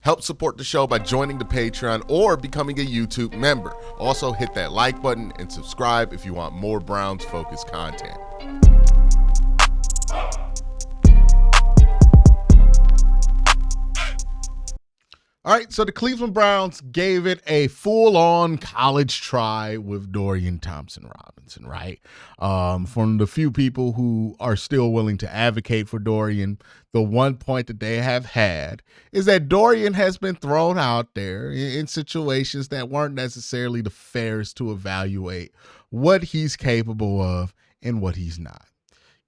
Help support the show by joining the Patreon or becoming a YouTube member. Also, hit that like button and subscribe if you want more Browns-focused content. All right, so the Cleveland Browns gave it a full-on college try with Dorian Thompson Robinson, right? From the few people who are still willing to advocate for Dorian, the one point that they have had is that Dorian has been thrown out there in situations that weren't necessarily the fairest to evaluate what he's capable of and what he's not.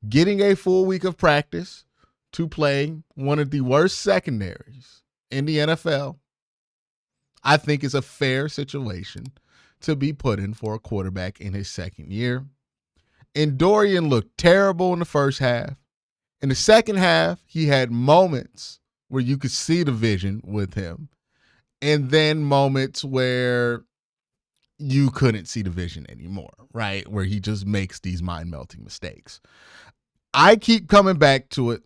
Getting a full week of practice to play one of the worst secondaries in the NFL, I think is a fair situation to be put in for a quarterback in his second year. And Dorian looked terrible in the first half. In the second half, he had moments where you could see the vision with him, and then moments where you couldn't see the vision anymore, right? Where he just makes these mind-melting mistakes. I keep coming back to it.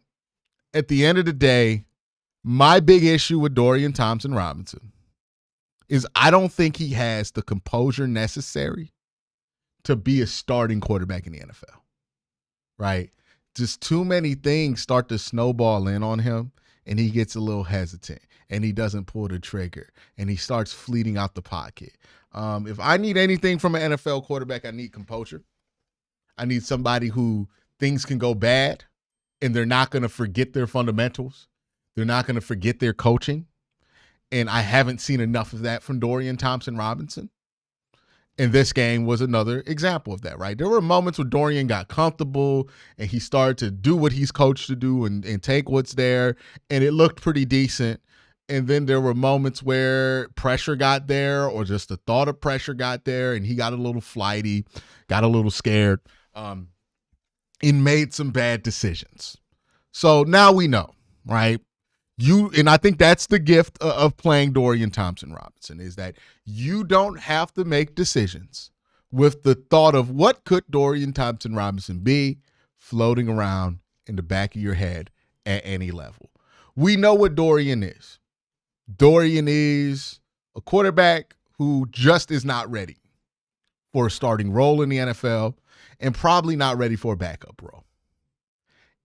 At the end of the day, my big issue with Dorian Thompson Robinson is I don't think he has the composure necessary to be a starting quarterback in the NFL, right? Just too many things start to snowball in on him, and he gets a little hesitant, and he doesn't pull the trigger, and he starts fleeting out the pocket. If I need anything from an NFL quarterback, I need composure. I need somebody who things can go bad, and they're not going to forget their fundamentals. They're not going to forget their coaching. And I haven't seen enough of that from Dorian Thompson Robinson. And this game was another example of that, right? There were moments where Dorian got comfortable and he started to do what he's coached to do and take what's there. And it looked pretty decent. And then there were moments where pressure got there, or just the thought of pressure got there, and he got a little flighty, got a little scared, and made some bad decisions. So now we know, right? And I think that's the gift of playing Dorian Thompson Robinson, is that you don't have to make decisions with the thought of what could Dorian Thompson Robinson be floating around in the back of your head at any level. We know what Dorian is. Dorian is a quarterback who just is not ready for a starting role in the NFL and probably not ready for a backup role.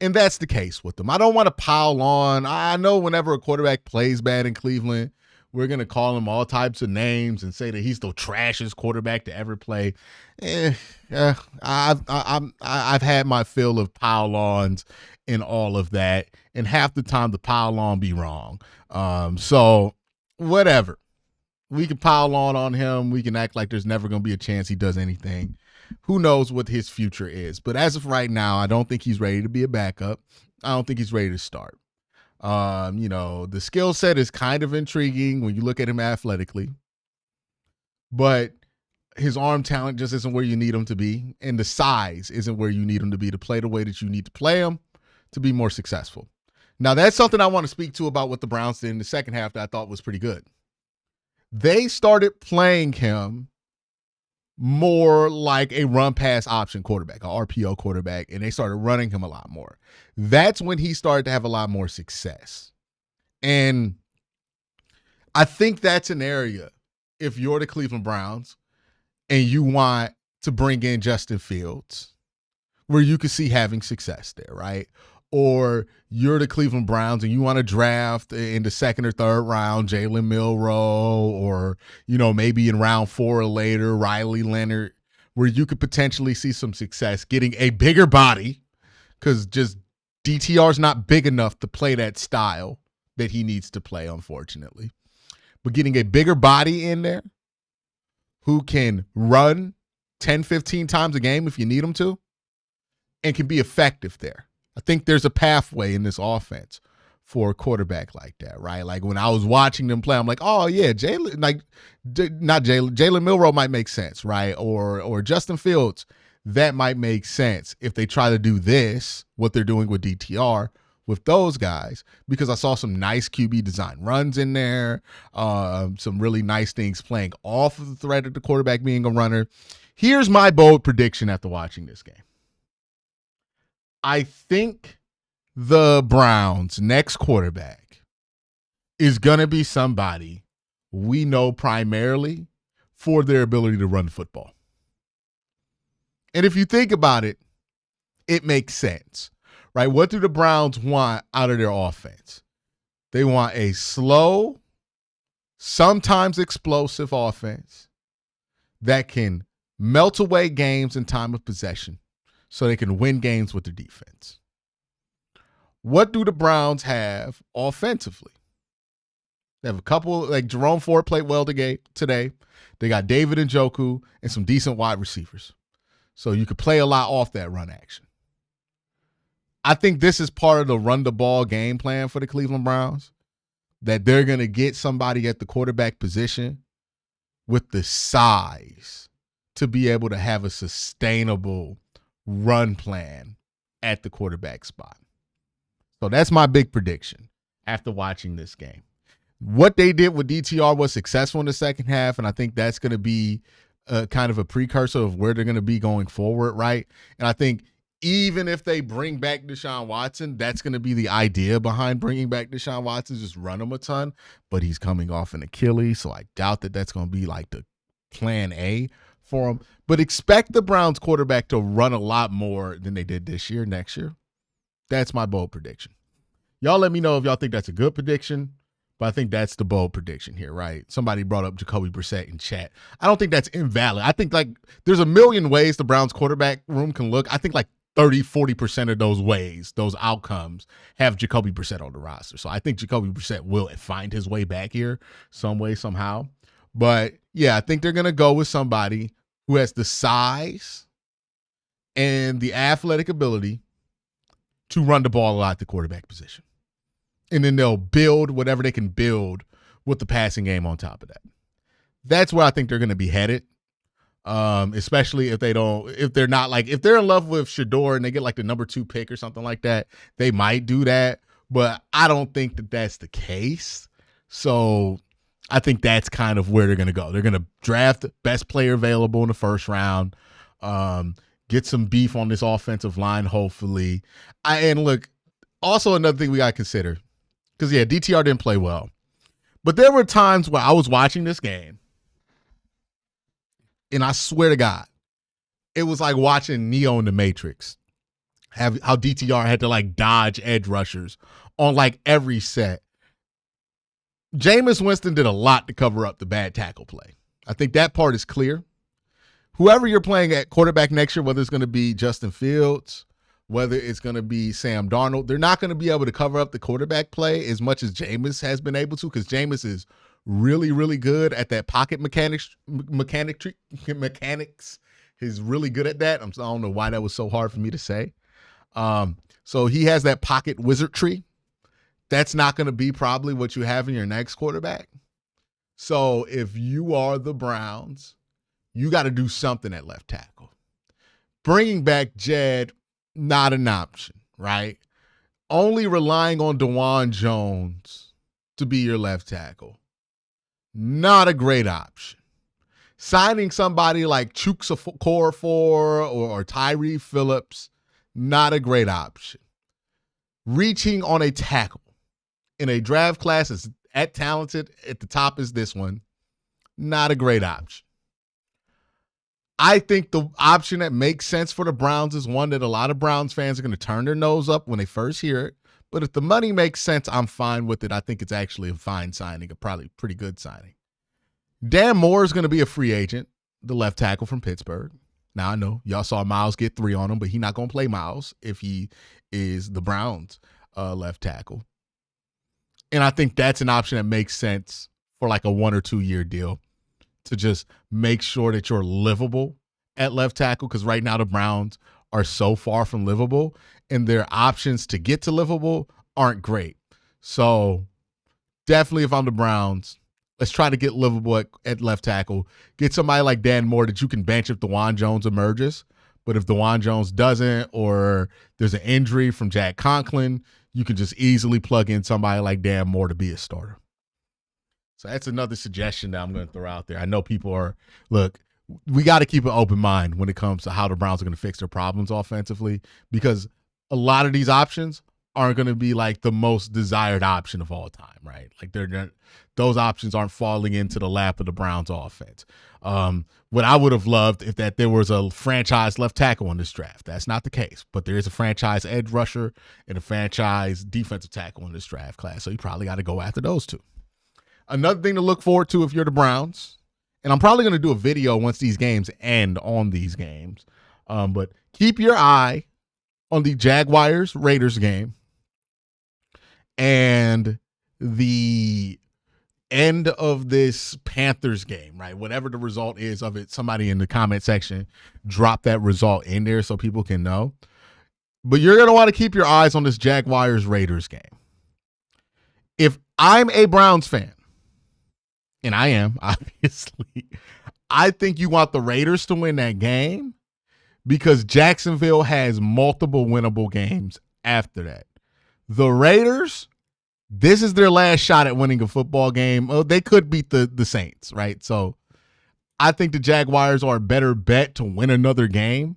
And that's the case with them. I don't want to pile on. I know whenever a quarterback plays bad in Cleveland, we're going to call him all types of names and say that he's the trashiest quarterback to ever play. I've had my fill of pile-ons in all of that, and half the time the pile-on be wrong. So whatever. We can pile on him. We can act like there's never going to be a chance he does anything. Who knows what his future is? But as of right now, I don't think he's ready to be a backup. I don't think he's ready to start. The skill set is kind of intriguing when you look at him athletically, but his arm talent just isn't where you need him to be, and the size isn't where you need him to be to play the way that you need to play him to be more successful. Now, that's something I want to speak to about what the Browns did in the second half that I thought was pretty good. They started playing him more like a run-pass option quarterback, a RPO quarterback, and they started running him a lot more. That's when he started to have a lot more success. And I think that's an area, if you're the Cleveland Browns and you want to bring in Justin Fields, where you could see having success there, right? Or you're the Cleveland Browns and you want to draft in the second or third round Jalen Milroe, or, maybe in round 4 or later, Riley Leonard, where you could potentially see some success getting a bigger body, because just DTR's not big enough to play that style that he needs to play, unfortunately. But getting a bigger body in there who can run 10, 15 times a game if you need him to, and can be effective there. I think there's a pathway in this offense for a quarterback like that, right? Like when I was watching them play, I'm like, oh yeah, Jalen Milroe might make sense, right? Or Justin Fields, that might make sense if they try to do this, what they're doing with DTR, with those guys, because I saw some nice QB design runs in there, some really nice things playing off of the threat of the quarterback being a runner. Here's my bold prediction after watching this game. I think the Browns' next quarterback is going to be somebody we know primarily for their ability to run football. And if you think about it, it makes sense, right? What do the Browns want out of their offense? They want a slow, sometimes explosive offense that can melt away games in time of possession so they can win games with their defense. What do the Browns have offensively? They have a couple, like Jerome Ford played well today. They got David Njoku and some decent wide receivers. So you could play a lot off that run action. I think this is part of the run the ball game plan for the Cleveland Browns, that they're going to get somebody at the quarterback position with the size to be able to have a sustainable run plan at the quarterback spot. So that's my big prediction after watching this game. What they did with DTR was successful in the second half, and I think that's going to be kind of a precursor of where they're going to be going forward, right? And I think even if they bring back Deshaun Watson, that's going to be the idea behind bringing back Deshaun Watson, just run him a ton. But he's coming off an Achilles, so I doubt that that's going to be like the plan A for him. But expect the Browns quarterback to run a lot more than they did this year, next year. That's my bold prediction. Y'all let me know if y'all think that's a good prediction, but I think that's the bold prediction here, right? Somebody brought up Jacoby Brissett in chat. I don't think that's invalid. I think like there's a million ways the Browns quarterback room can look. I think like 30-40% of those ways, those outcomes, have Jacoby Brissett on the roster. So I think Jacoby Brissett will find his way back here some way, somehow. But yeah, I think they're going to go with somebody who has the size and the athletic ability to run the ball a lot at the quarterback position. And then they'll build whatever they can build with the passing game on top of that. That's where I think they're going to be headed. Especially if they're not like, if they're in love with Shador and they get like the number 2 pick or something like that, they might do that. But I don't think that that's the case. So I think that's kind of where they're going to go. They're going to draft the best player available in the first round, get some beef on this offensive line, hopefully. And look, also another thing we got to consider, because yeah, DTR didn't play well. But there were times where I was watching this game, and I swear to God, it was like watching Neo in the Matrix. How DTR had to like dodge edge rushers on like every set. Jameis Winston did a lot to cover up the bad tackle play. I think that part is clear. Whoever you're playing at quarterback next year, whether it's going to be Justin Fields, whether it's going to be Sam Darnold, they're not going to be able to cover up the quarterback play as much as Jameis has been able to, because Jameis is really, really good at that pocket mechanics. He's really good at that. I don't know why that was so hard for me to say. So he has that pocket wizardry. That's not going to be probably what you have in your next quarterback. So if you are the Browns, you got to do something at left tackle. Bringing back Jed, not an option, right? Only relying on DeJuan Jones to be your left tackle, not a great option. Signing somebody like Chukwuefor or Tyree Phillips, not a great option. Reaching on a tackle in a draft class as talented at the top as this one, not a great option. I think the option that makes sense for the Browns is one that a lot of Browns fans are going to turn their nose up when they first hear it. But if the money makes sense, I'm fine with it. I think it's actually a fine signing, a probably pretty good signing. Dan Moore is going to be a free agent, the left tackle from Pittsburgh. Now, I know y'all saw Miles get 3 on him, but he's not going to play Miles if he is the Browns' left tackle. And I think that's an option that makes sense for like a 1 or 2 year deal to just make sure that you're livable at left tackle, because right now the Browns are so far from livable and their options to get to livable aren't great. So definitely if I'm the Browns, let's try to get livable at left tackle. Get somebody like Dan Moore that you can bench if DeJuan Jones emerges. But if DeJuan Jones doesn't, or there's an injury from Jack Conklin, you can just easily plug in somebody like Dan Moore to be a starter. So that's another suggestion that I'm going to throw out there. I know people are, look, we got to keep an open mind when it comes to how the Browns are going to fix their problems offensively, because a lot of these options aren't going to be like the most desired option of all time, right? Like those options aren't falling into the lap of the Browns offense. What I would have loved if that there was a franchise left tackle in this draft. That's not the case, but there is a franchise edge rusher and a franchise defensive tackle in this draft class. So you probably got to go after those two. Another thing to look forward to if you're the Browns, and I'm probably going to do a video once these games end on these games, but keep your eye on the Jaguars-Raiders game and the end of this Panthers game, right? Whatever the result is of it, somebody in the comment section drop that result in there so people can know. But you're going to want to keep your eyes on this Jaguars-Raiders game. If I'm a Browns fan, and I am, obviously, I think you want the Raiders to win that game because Jacksonville has multiple winnable games after that. The Raiders, this is their last shot at winning a football game. Oh, they could beat the Saints, right? So I think the Jaguars are a better bet to win another game.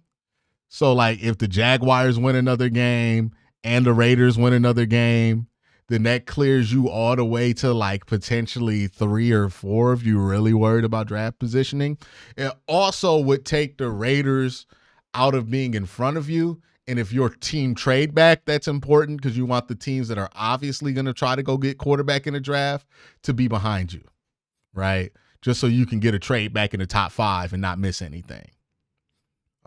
So, like, if the Jaguars win another game and the Raiders win another game, then that clears you all the way to like potentially 3 or 4 if you're really worried about draft positioning. It also would take the Raiders out of being in front of you. And if your team trade back, that's important because you want the teams that are obviously going to try to go get quarterback in the draft to be behind you, right? Just so you can get a trade back in the top 5 and not miss anything.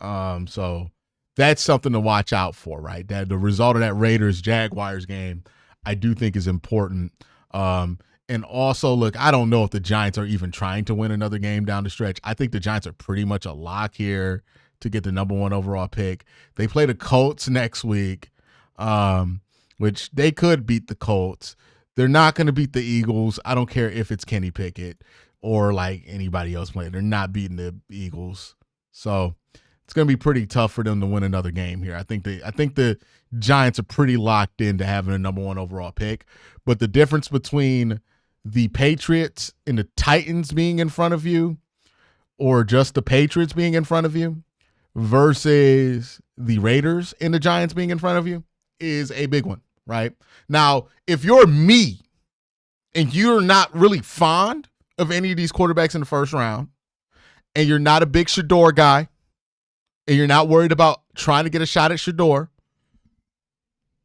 So that's something to watch out for, right? That the result of that Raiders-Jaguars game I do think is important. And also, look, I don't know if the Giants are even trying to win another game down the stretch. I think the Giants are pretty much a lock here to get the number 1 overall pick. They play the Colts next week, which they could beat the Colts. They're not going to beat the Eagles. I don't care if it's Kenny Pickett or like anybody else playing. They're not beating the Eagles. So it's going to be pretty tough for them to win another game here. I think the Giants are pretty locked into having a number 1 overall pick. But the difference between the Patriots and the Titans being in front of you or just the Patriots being in front of you versus the Raiders and the Giants being in front of you is a big one, right? Now, if you're me and you're not really fond of any of these quarterbacks in the first round and you're not a big Shador guy and you're not worried about trying to get a shot at Shador,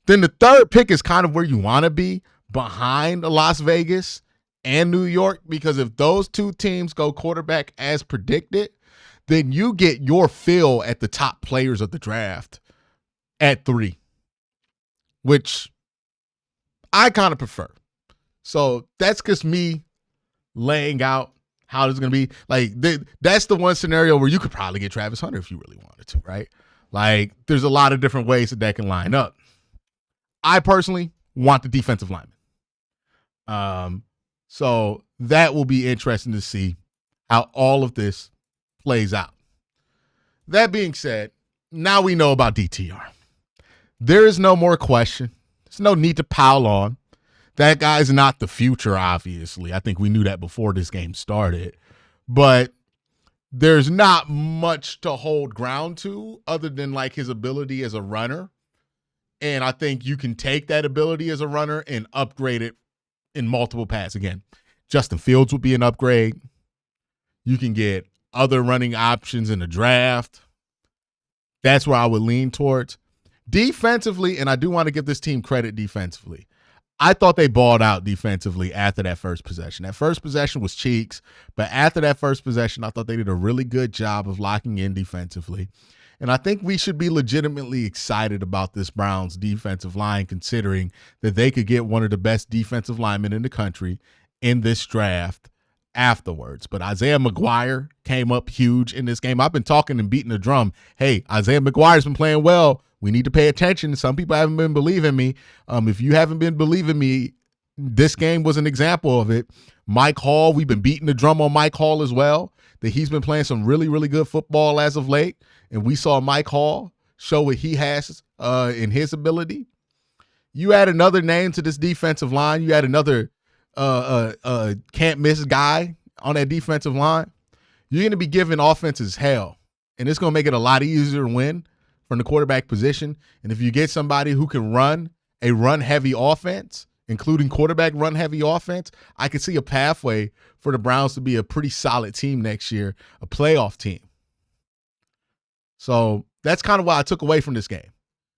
then the third pick is kind of where you want to be behind Las Vegas and New York, because if those two teams go quarterback as predicted, then you get your fill at the top players of the draft at 3, which I kind of prefer. So that's just me laying out how this is going to be. Like, that's the one scenario where you could probably get Travis Hunter if you really wanted to, right? Like, there's a lot of different ways that can line up. I personally want the defensive lineman. So that will be interesting to see how all of this plays out. That being said, now we know about DTR. There is no more question. There's no need to pile on. That guy's not the future, obviously. I think we knew that before this game started. But there's not much to hold ground to other than like his ability as a runner. And I think you can take that ability as a runner and upgrade it in multiple paths. Again, Justin Fields would be an upgrade. You can get other running options in the draft. That's where I would lean towards. Defensively, and I do want to give this team credit defensively, I thought they balled out defensively after that first possession. That first possession was cheeks, but after that first possession, I thought they did a really good job of locking in defensively. And I think we should be legitimately excited about this Browns defensive line, considering that they could get one of the best defensive linemen in the country in this draft afterwards. But Isaiah McGuire came up huge in this game. I've been talking and beating the drum. Hey, Isaiah McGuire's been playing well. We need to pay attention. Some people haven't been believing me. If you haven't been believing me, this game was an example of it. Mike Hall, we've been beating the drum on Mike Hall as well, that he's been playing some really, really good football as of late. And we saw Mike Hall show what he has in his ability. You add another name to this defensive line. You add another can't miss guy on that defensive line. You're going to be giving offenses hell. And it's going to make it a lot easier to win from the quarterback position. And if you get somebody who can run a run-heavy offense, including quarterback run-heavy offense, I could see a pathway for the Browns to be a pretty solid team next year, a playoff team. So that's kind of what I took away from this game.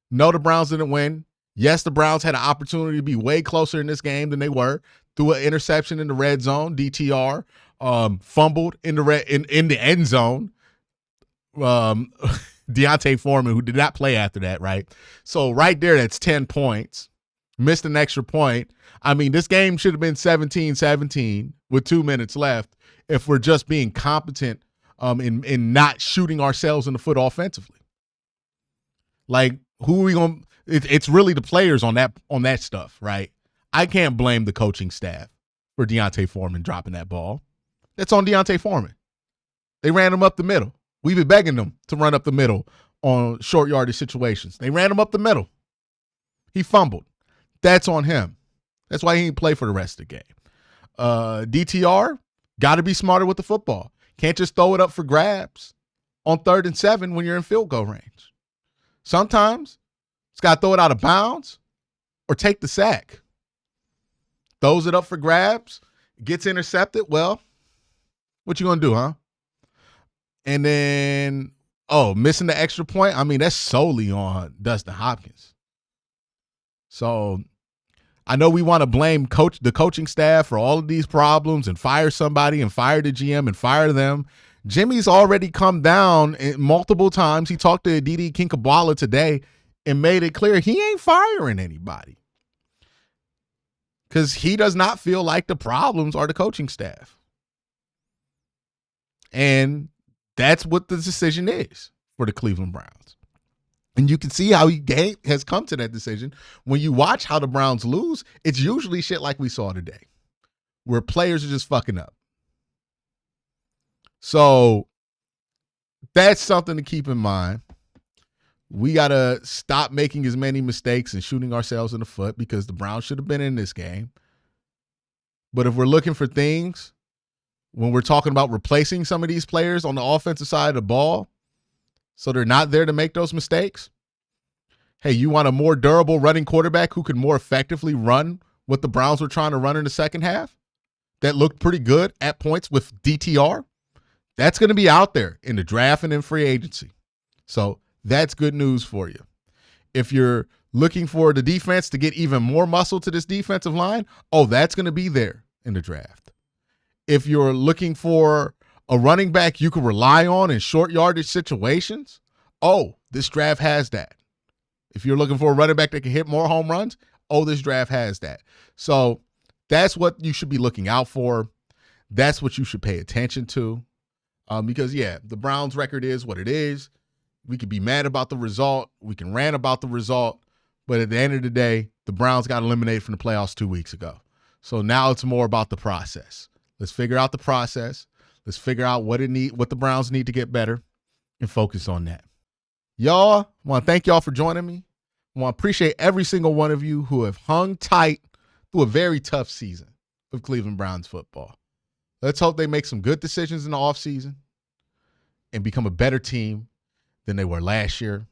No, the Browns didn't win. Yes, the Browns had an opportunity to be way closer in this game than they were. Threw an interception in the red zone, DTR, fumbled in the end zone. Deontay Foreman, who did not play after that, right? So right there, that's 10 points. Missed an extra point. I mean, this game should have been 17-17 with 2 minutes left if we're just being competent in not shooting ourselves in the foot offensively. Like, who are we going to – it's really the players on that stuff, right? I can't blame the coaching staff for Deontay Foreman dropping that ball. That's on Deontay Foreman. They ran him up the middle. We've been begging them to run up the middle on short yardage situations. They ran him up the middle. He fumbled. That's on him. That's why he didn't play for the rest of the game. DTR, got to be smarter with the football. Can't just throw it up for grabs on 3rd and 7 when you're in field goal range. Sometimes it's got to throw it out of bounds or take the sack. Throws it up for grabs, gets intercepted. Well, what you going to do, huh? And then, missing the extra point. I mean, that's solely on Dustin Hopkins. So I know we want to blame the coaching staff for all of these problems and fire somebody and fire the GM and fire them. Jimmy's already come down multiple times. He talked to Aditi Kinkhabwala today and made it clear he ain't firing anybody because he does not feel like the problems are the coaching staff. And that's what the decision is for the Cleveland Browns. And you can see how he has come to that decision. When you watch how the Browns lose, it's usually shit like we saw today, where players are just fucking up. So that's something to keep in mind. We got to stop making as many mistakes and shooting ourselves in the foot because the Browns should have been in this game. But if we're looking for things, when we're talking about replacing some of these players on the offensive side of the ball, so they're not there to make those mistakes. Hey, you want a more durable running quarterback who could more effectively run what the Browns were trying to run in the second half? That looked pretty good at points with DTR. That's going to be out there in the draft and in free agency. So that's good news for you. If you're looking for the defense to get even more muscle to this defensive line, that's going to be there in the draft. If you're looking for a running back you can rely on in short yardage situations, this draft has that. If you're looking for a running back that can hit more home runs, this draft has that. So that's what you should be looking out for. That's what you should pay attention to. Because, the Browns' record is what it is. We could be mad about the result. We can rant about the result. But at the end of the day, the Browns got eliminated from the playoffs 2 weeks ago. So now it's more about the process. Let's figure out the process. Let's figure out what the Browns need to get better and focus on that. Y'all, I want to thank y'all for joining me. I want to appreciate every single one of you who have hung tight through a very tough season of Cleveland Browns football. Let's hope they make some good decisions in the offseason and become a better team than they were last year.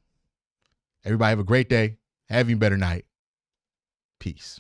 Everybody have a great day. Have a better night. Peace.